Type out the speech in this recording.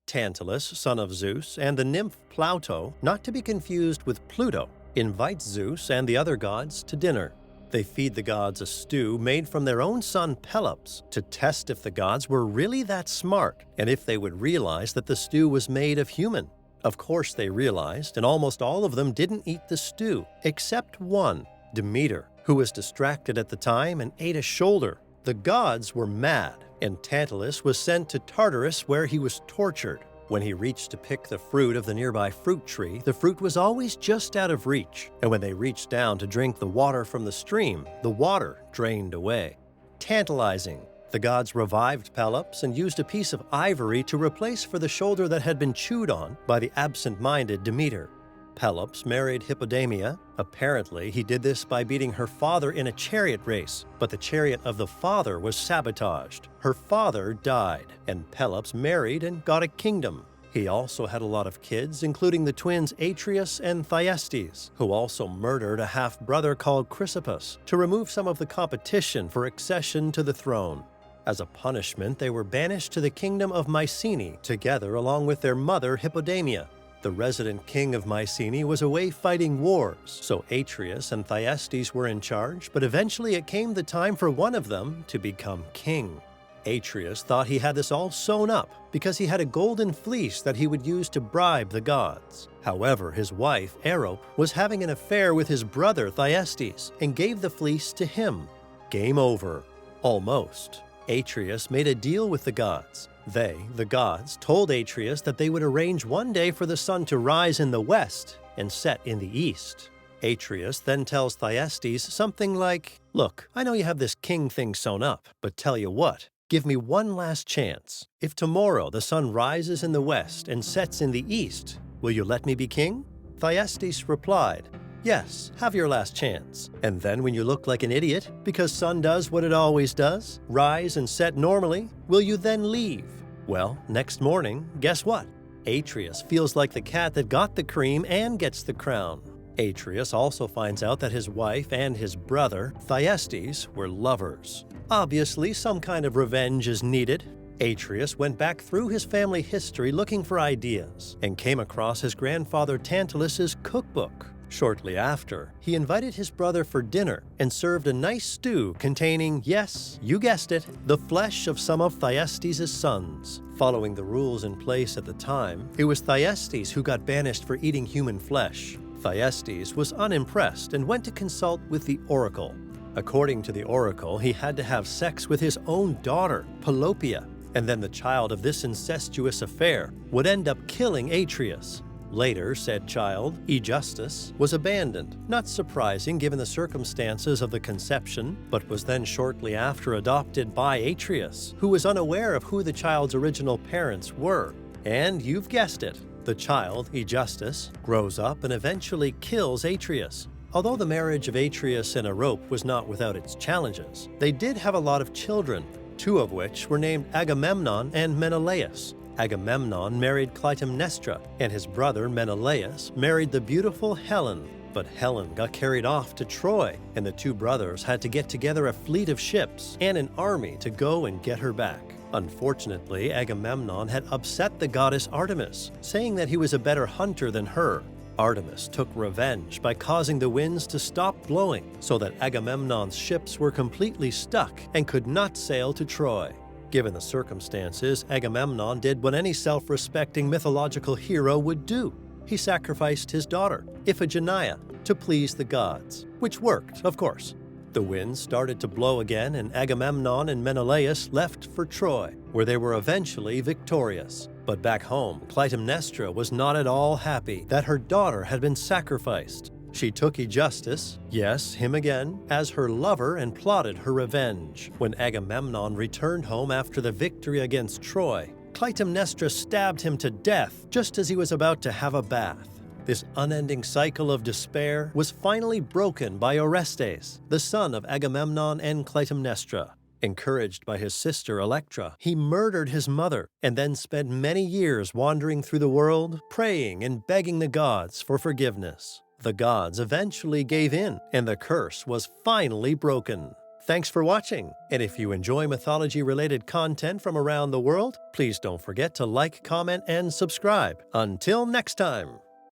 Tantalus, son of Zeus, and the nymph Pluto, not to be confused with Pluto, invite Zeus and the other gods to dinner. They feed the gods a stew made from their own son Pelops to test if the gods were really that smart and if they would realize that the stew was made of human. Of course they realized, and almost all of them didn't eat the stew, except one, Demeter, who was distracted at the time and ate a shoulder. The gods were mad, and Tantalus was sent to Tartarus where he was tortured. When he reached to pick the fruit of the nearby fruit tree, the fruit was always just out of reach, and when they reached down to drink the water from the stream, the water drained away. Tantalizing. The gods revived Pelops and used a piece of ivory to replace for the shoulder that had been chewed on by the absent-minded Demeter. Pelops married Hippodamia. Apparently, he did this by beating her father in a chariot race, but the chariot of the father was sabotaged. Her father died, and Pelops married and got a kingdom. He also had a lot of kids, including the twins Atreus and Thyestes, who also murdered a half-brother called Chrysippus to remove some of the competition for accession to the throne. As a punishment, they were banished to the kingdom of Mycenae together along with their mother Hippodamia. The resident king of Mycenae was away fighting wars, so Atreus and Thyestes were in charge, but eventually it came the time for one of them to become king. Atreus thought he had this all sewn up because he had a golden fleece that he would use to bribe the gods. However, his wife, Arope, was having an affair with his brother Thyestes and gave the fleece to him. Game over. Almost. Atreus made a deal with the gods. They, the gods, told Atreus that they would arrange one day for the sun to rise in the west and set in the east. Atreus then tells Thyestes something like, "Look, I know you have this king thing sewn up, but tell you what, give me one last chance. If tomorrow the sun rises in the west and sets in the east, will you let me be king?" Thyestes replied, "Yes, have your last chance. And then when you look like an idiot, because sun does what it always does, rise and set normally, will you then leave?" Well, next morning, guess what? Atreus feels like the cat that got the cream and gets the crown. Atreus also finds out that his wife and his brother, Thyestes, were lovers. Obviously, some kind of revenge is needed. Atreus went back through his family history looking for ideas and came across his grandfather Tantalus's cookbook. Shortly after, he invited his brother for dinner and served a nice stew containing, yes, you guessed it, the flesh of some of Thyestes' sons. Following the rules in place at the time, it was Thyestes who got banished for eating human flesh. Thyestes was unimpressed and went to consult with the oracle. According to the oracle, he had to have sex with his own daughter, Pelops, and then the child of this incestuous affair would end up killing Atreus. Later, said child, Aegisthus, was abandoned, not surprising given the circumstances of the conception, but was then shortly after adopted by Atreus, who was unaware of who the child's original parents were. And you've guessed it, the child, Aegisthus, grows up and eventually kills Atreus. Although the marriage of Atreus and Arope was not without its challenges, they did have a lot of children, two of which were named Agamemnon and Menelaus. Agamemnon married Clytemnestra, and his brother Menelaus married the beautiful Helen. But Helen got carried off to Troy, and the two brothers had to get together a fleet of ships and an army to go and get her back. Unfortunately, Agamemnon had upset the goddess Artemis, saying that he was a better hunter than her. Artemis took revenge by causing the winds to stop blowing so that Agamemnon's ships were completely stuck and could not sail to Troy. Given the circumstances, Agamemnon did what any self-respecting mythological hero would do. He sacrificed his daughter, Iphigenia, to please the gods, which worked, of course. The winds started to blow again, and Agamemnon and Menelaus left for Troy, where they were eventually victorious. But back home, Clytemnestra was not at all happy that her daughter had been sacrificed. She took Aegisthus, yes, him again, as her lover and plotted her revenge. When Agamemnon returned home after the victory against Troy, Clytemnestra stabbed him to death just as he was about to have a bath. This unending cycle of despair was finally broken by Orestes, the son of Agamemnon and Clytemnestra. Encouraged by his sister Electra, he murdered his mother and then spent many years wandering through the world, praying and begging the gods for forgiveness. The gods eventually gave in, and the curse was finally broken. Thanks for watching, and if you enjoy mythology-related content from around the world, please don't forget to like, comment, and subscribe. Until next time!